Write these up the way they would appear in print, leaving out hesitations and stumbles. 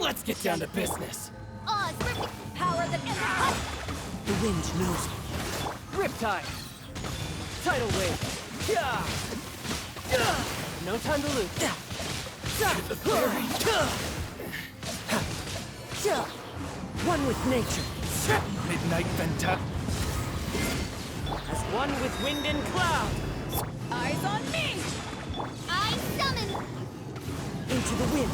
Let's get down to business. Oz, power that ends. The wind knows me. Riptide. Tidal wave. Yeah. No time to lose. The fury. One with nature. Midnight Venta. As one with wind and cloud. Eyes on me. I summon. Into the wind.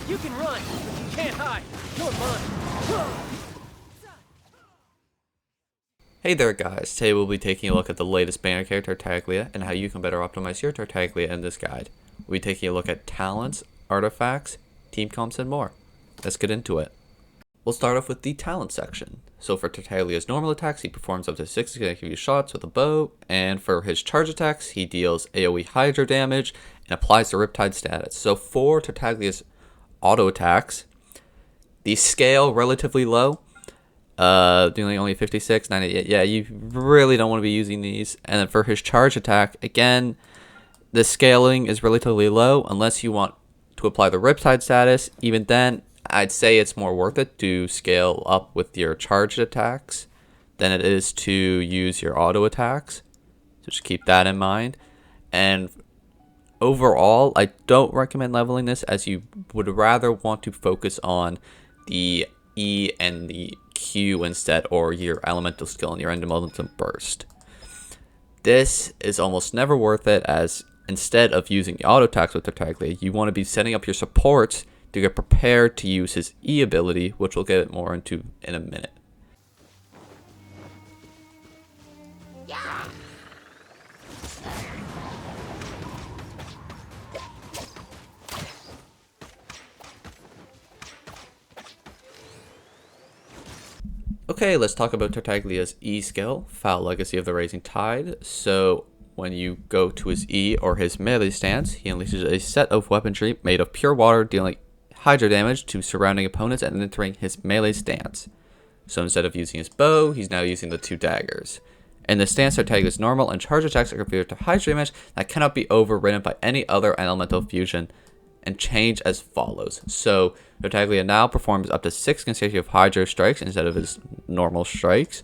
You can run, but you can't hide. You're mine. Hey there guys, today we'll be taking a look at the latest banner character Tartaglia and how you can better optimize your Tartaglia in this guide. We'll be taking a look at talents, artifacts, team comps, and more. Let's get into it. We'll start off with the talent section. So for Tartaglia's normal attacks, he performs up to 6 consecutive shots with a bow, and for his charge attacks, he deals AoE Hydro damage and applies the Riptide status. So for Tartaglia's auto attacks, the scale relatively low. Doing only 56, 98. Yeah, you really don't want to be using these. And then for his charge attack, again, the scaling is relatively low unless you want to apply the Riptide status. Even then, I'd say it's more worth it to scale up with your charged attacks than it is to use your auto attacks. So just keep that in mind. And overall, I don't recommend leveling this, as you would rather want to focus on the E and the Q instead, or your elemental skill and your end momentum burst. This is almost never worth it, as instead of using auto attacks with Tartaglia, you want to be setting up your supports to get prepared to use his E ability, which we'll get more into in a minute. Yeah. Okay, let's talk about Tartaglia's E skill, Foul Legacy of the Rising Tide. So when you go to his E or his melee stance, he unleashes a set of weaponry made of pure water, dealing hydro damage to surrounding opponents and entering his melee stance. So instead of using his bow, he's now using the 2 daggers. In the stance, Tartaglia's normal and charge attacks are converted to hydro damage that cannot be overridden by any other elemental fusion, and change as follows. So Tartaglia now performs up to 6 consecutive hydro strikes instead of his normal strikes,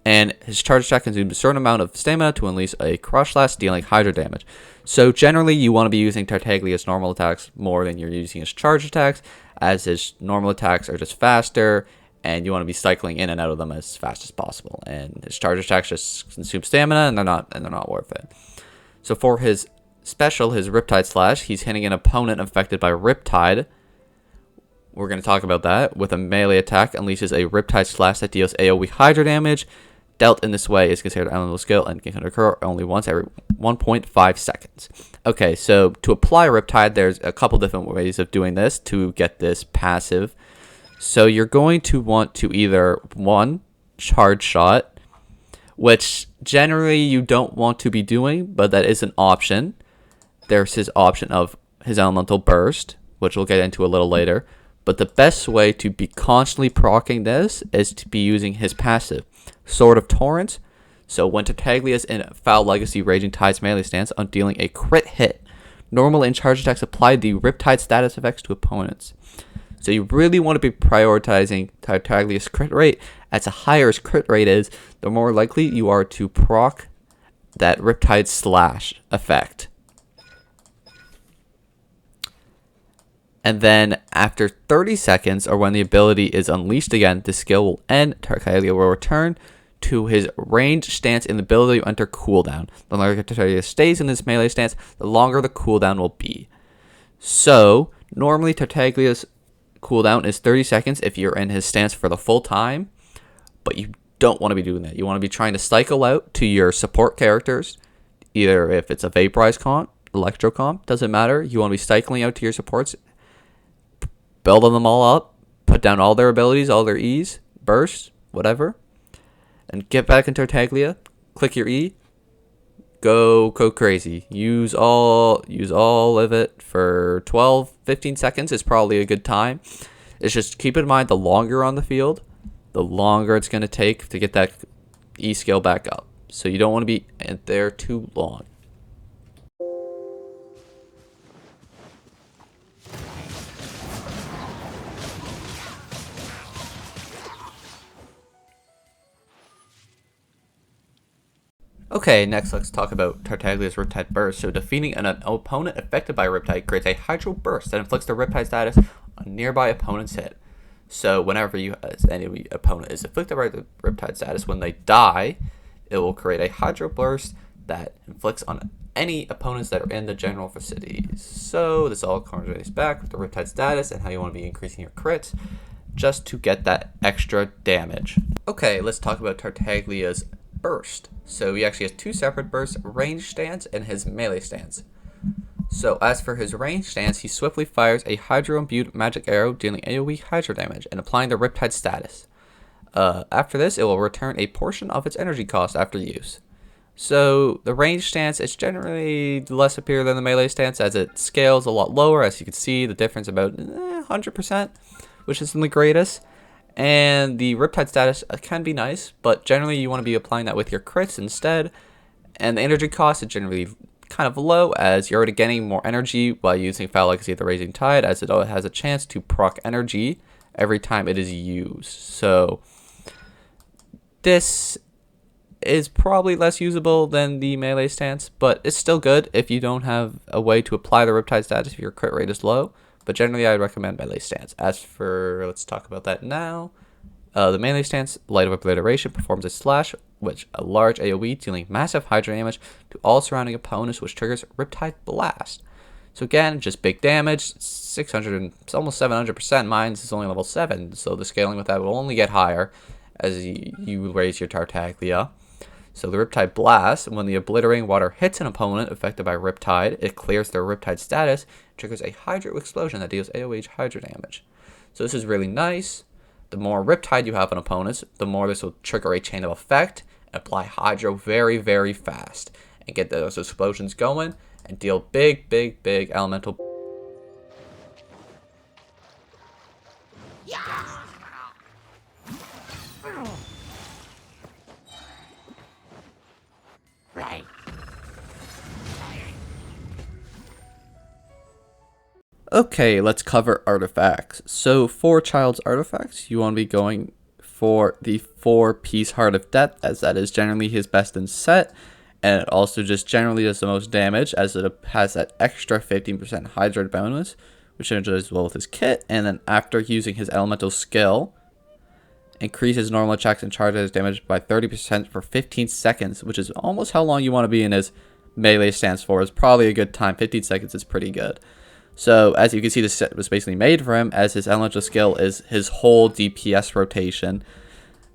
and his charge attack consumes a certain amount of stamina to unleash a crush blast, dealing hydro damage. So generally you want to be using Tartaglia's normal attacks more than you're using his charge attacks, as his normal attacks are just faster and you want to be cycling in and out of them as fast as possible, and his charge attacks just consume stamina and they're not worth it. So for his special, his Riptide Slash, he's hitting an opponent affected by Riptide. We're going to talk about that. With a melee attack, unleashes a Riptide Slash that deals AoE Hydro damage. Dealt in this way is considered an elemental skill and can occur only once every 1.5 seconds. Okay, so to apply Riptide, there's a couple different ways of doing this to get this passive. So you're going to want to either, 1, charge shot, which generally you don't want to be doing, but that is an option. There's his option of his elemental burst, which we'll get into a little later. But the best way to be constantly proccing this is to be using his passive, Sword of Torrent. So when Tartaglia is in Foul Legacy Raging Tide's melee stance on dealing a crit hit, normal and charge attacks apply the Riptide status effects to opponents. So you really want to be prioritizing Tartaglia's crit rate, as the higher his crit rate is, the more likely you are to proc that Riptide Slash effect. And then after 30 seconds, or when the ability is unleashed again, the skill will end. Tartaglia will return to his ranged stance and the ability to enter cooldown. The longer Tartaglia stays in this melee stance, the longer the cooldown will be. So normally Tartaglia's cooldown is 30 seconds if you're in his stance for the full time, but you don't want to be doing that. You want to be trying to cycle out to your support characters, either if it's a Vaporize comp, Electro comp, doesn't matter. You want to be cycling out to your supports, building them all up, put down all their abilities, all their E's, bursts, whatever, and get back into Tartaglia, click your E, go crazy. Use all of it for 12-15 seconds is probably a good time. It's just keep in mind, the longer you're on the field, the longer it's going to take to get that E skill back up. So you don't want to be there too long. Okay, next let's talk about Tartaglia's Riptide Burst. So defeating an opponent affected by Riptide creates a Hydro Burst that inflicts the Riptide status on nearby opponent's hit. So whenever any opponent is afflicted by the Riptide status, when they die, it will create a Hydro Burst that inflicts on any opponents that are in the general vicinities. So this all comes back with the Riptide status and how you want to be increasing your crits just to get that extra damage. Okay, let's talk about Tartaglia's Burst. So he actually has two separate bursts, range stance and his melee stance. So as for his range stance, he swiftly fires a Hydro imbued magic arrow dealing AoE Hydro damage and applying the Riptide status. After this, it will return a portion of its energy cost after use. So the range stance is generally less superior than the melee stance as it scales a lot lower. As you can see, the difference about 100%, which isn't the greatest. And the Riptide status can be nice, but generally you want to be applying that with your crits instead. And the energy cost is generally kind of low as you're already getting more energy by using Foul Legacy of the Raising Tide, as it has a chance to proc energy every time it is used. So this is probably less usable than the melee stance, but it's still good if you don't have a way to apply the Riptide status if your crit rate is low. But generally, I'd recommend melee stance. As for, let's talk about that now. The melee stance, Light of Obliteration, performs a slash, which a large AoE dealing massive Hydro damage to all surrounding opponents, which triggers Riptide Blast. So again, just big damage, 600 and it's almost 700%. Mine is only level 7, so the scaling with that will only get higher as you raise your Tartaglia. So the Riptide Blast, when the obliterating water hits an opponent affected by Riptide, it clears their Riptide status, triggers a Hydro explosion that deals AoE Hydro damage. So this is really nice. The more Riptide you have on opponents, the more this will trigger a chain of effect and apply Hydro very, very fast and get those explosions going and deal big, big, big elemental. Right. Okay, let's cover artifacts. So for Childe's artifacts, you want to be going for the 4-piece Heart of Death, as that is generally his best in set, and it also just generally does the most damage as it has that extra 15% Hydro bonus, which synergizes well with his kit. And then after using his elemental skill, increases normal attacks and charges damage by 30% for 15 seconds, which is almost how long you want to be in his melee stance for. Is probably a good time. 15 seconds is pretty good. So as you can see, this set was basically made for him, as his elemental skill is his whole DPS rotation,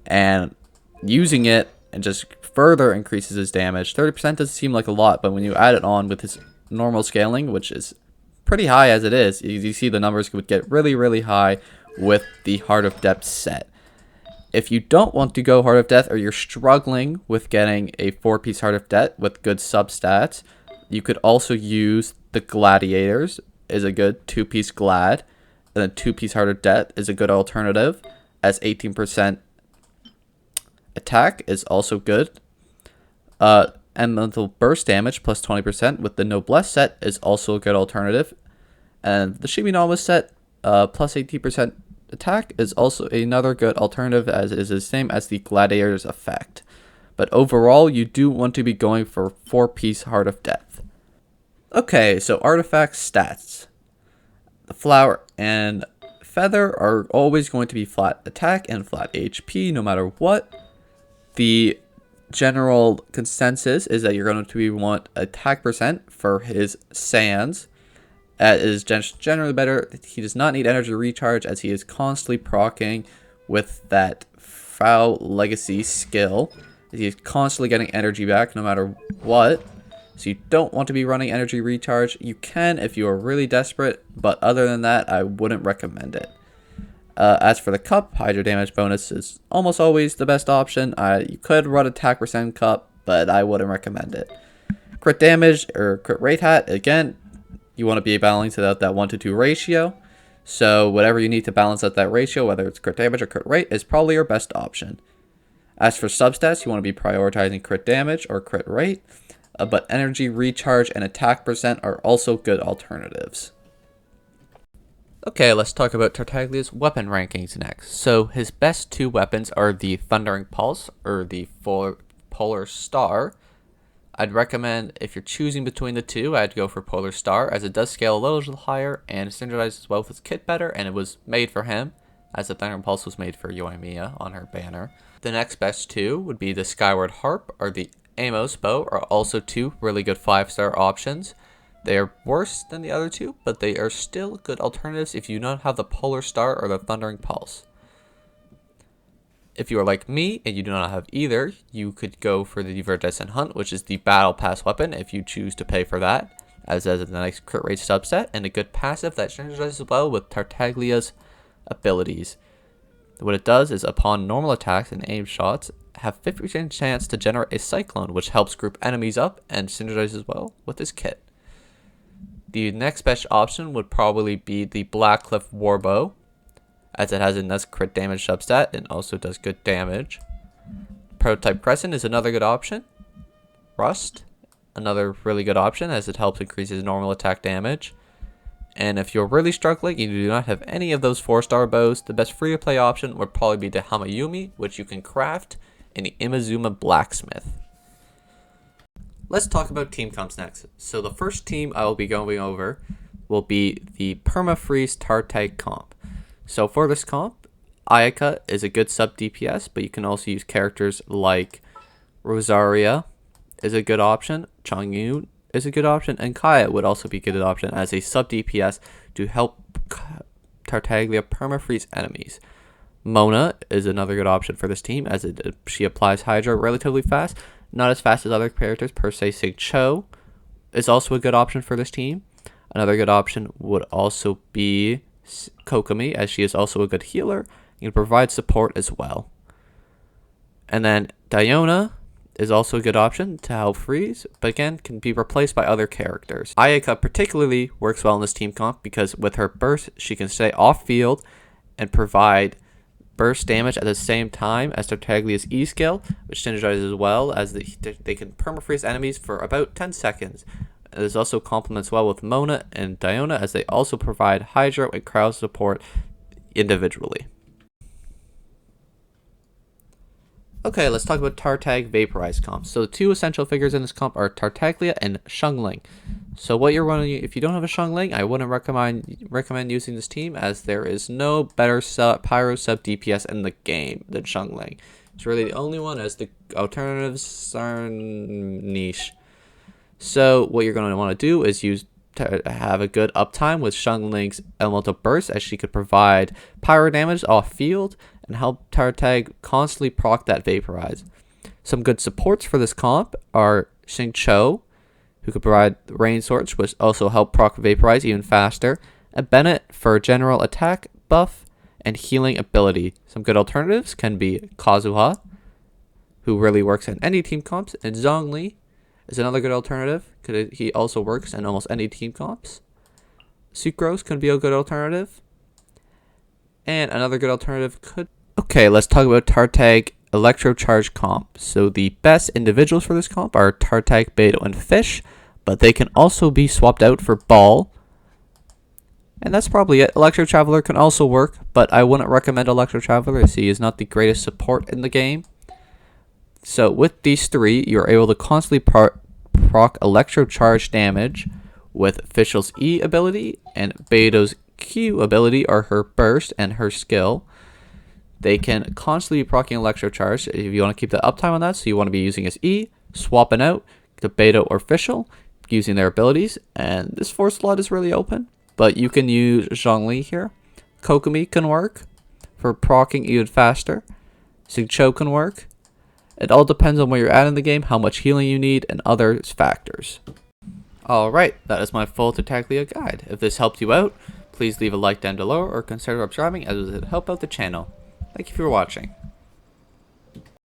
and using it and just further increases his damage. 30% doesn't seem like a lot, but when you add it on with his normal scaling, which is pretty high as it is, you see the numbers would get really, really high with the Heart of Death set. If you don't want to go Heart of Death, or you're struggling with getting a 4-piece Heart of Death with good substats, you could also use the Gladiators is a good 2-piece Glad, and then 2-piece Heart of Death is a good alternative, as 18% attack is also good. Elemental Burst damage plus 20% with the Noblesse set is also a good alternative, and the Shimi Noblesse set plus 18% attack is also another good alternative, as it is the same as the Gladiator's effect. But overall, you do want to be going for 4-piece Heart of Death. Okay, so artifact stats. The Flower and Feather are always going to be flat attack and flat HP no matter what. The general consensus is that you're going to want attack percent for his Sands. That is generally better. He does not need energy recharge, as he is constantly proccing with that Foul Legacy skill. He is constantly getting energy back no matter what. So you don't want to be running energy recharge. You can if you are really desperate, but other than that, I wouldn't recommend it. As for the Cup, Hydro damage bonus is almost always the best option. You could run attack percent Cup, but I wouldn't recommend it. Crit damage or crit rate hat, again, you want to be balancing out that 1-to-2 ratio. So whatever you need to balance out that ratio, whether it's crit damage or crit rate, is probably your best option. As for substats, you want to be prioritizing crit damage or crit rate, but energy recharge and attack percent are also good alternatives. Okay, let's talk about Tartaglia's weapon rankings next. So his best 2 weapons are the Thundering Pulse, or the Polar Star, I'd recommend, if you're choosing between the two, I'd go for Polar Star, as it does scale a little higher and synergizes well with his kit better, and it was made for him, as the Thunder Pulse was made for Yoimiya on her banner. The next best two would be the Skyward Harp or the Amos Bow, are also two really good 5-star options. They are worse than the other two, but they are still good alternatives if you don't have the Polar Star or the Thundering Pulse. If you are like me and you do not have either, you could go for the Verdescent Hunt, which is the Battle Pass weapon if you choose to pay for that, as a nice crit rate subset and a good passive that synergizes well with Tartaglia's abilities. What it does is, upon normal attacks and aim shots, have 50% chance to generate a Cyclone, which helps group enemies up and synergizes well with his kit. The next best option would probably be the Blackcliff Warbow, as it has a nice crit damage substat and also does good damage. Prototype Crescent is another good option. Rust, another really good option, as it helps increase his normal attack damage. And if you're really struggling and you do not have any of those 4-star bows, the best free-to-play option would probably be the Hamayumi, which you can craft in the Imazuma Blacksmith. Let's talk about team comps next. So the first team I will be going over will be the Permafreeze Tartaglia comp. So for this comp, Ayaka is a good sub DPS, but you can also use characters like Rosaria is a good option, Changyu is a good option, and Kaya would also be a good option as a sub DPS to help Tartaglia permafreeze enemies. Mona is another good option for this team, as she applies Hydra relatively fast, not as fast as other characters per se. Sigcho is also a good option for this team. Another good option would also be Kokomi, as she is also a good healer and can provide support as well. And then Diona is also a good option to help freeze, but again can be replaced by other characters. Ayaka particularly works well in this team comp because with her burst she can stay off field and provide burst damage at the same time as Tartaglia's E skill, which synergizes well as they can permafreeze enemies for about 10 seconds. This also complements well with Mona and Diona, as they also provide Hydra and crowd support individually. Okay, let's talk about Tartag Vaporized comp. So the two essential figures in this comp are Tartaglia and Xiangling. So what you're running, if you don't have a Xiangling, I wouldn't recommend using this team, as there is no better pyro sub DPS in the game than Xiangling. It's really the only one, as the alternatives are niche. So what you're going to want to do is have a good uptime with Xiangling's Elemental Burst, as she could provide pyro damage off field and help Tartag constantly proc that Vaporize. Some good supports for this comp are Xingqiu, who could provide Rain Swords, which also help proc Vaporize even faster, and Bennett for general attack buff and healing ability. Some good alternatives can be Kazuha, who really works in any team comps, and Zhongli is another good alternative. He also works in almost any team comps. Sucrose could be a good alternative. And another good alternative could... Okay, let's talk about Tartag Electrocharge comp. So the best individuals for this comp are Tartag, Beto, and Fish, but they can also be swapped out for Ball. And that's probably it. Electro Traveler can also work, but I wouldn't recommend Electro Traveler, as he is not the greatest support in the game. So with these three, you're able to constantly proc Electrocharge damage with Fischl's E ability and Beto's Q ability, or her burst and her skill. They can constantly be proccing Electrocharge if you want to keep the uptime on that, so you want to be using his E, swapping out to Beto or Fischl, using their abilities, and this 4th slot is really open. But you can use Zhongli here. Kokomi can work for proccing even faster. Xingqiu can work. It all depends on where you're at in the game, how much healing you need, and other factors. Alright, that is my full Tartaglia guide. If this helped you out, please leave a like down below or consider subscribing, as it would help out the channel. Thank you for watching.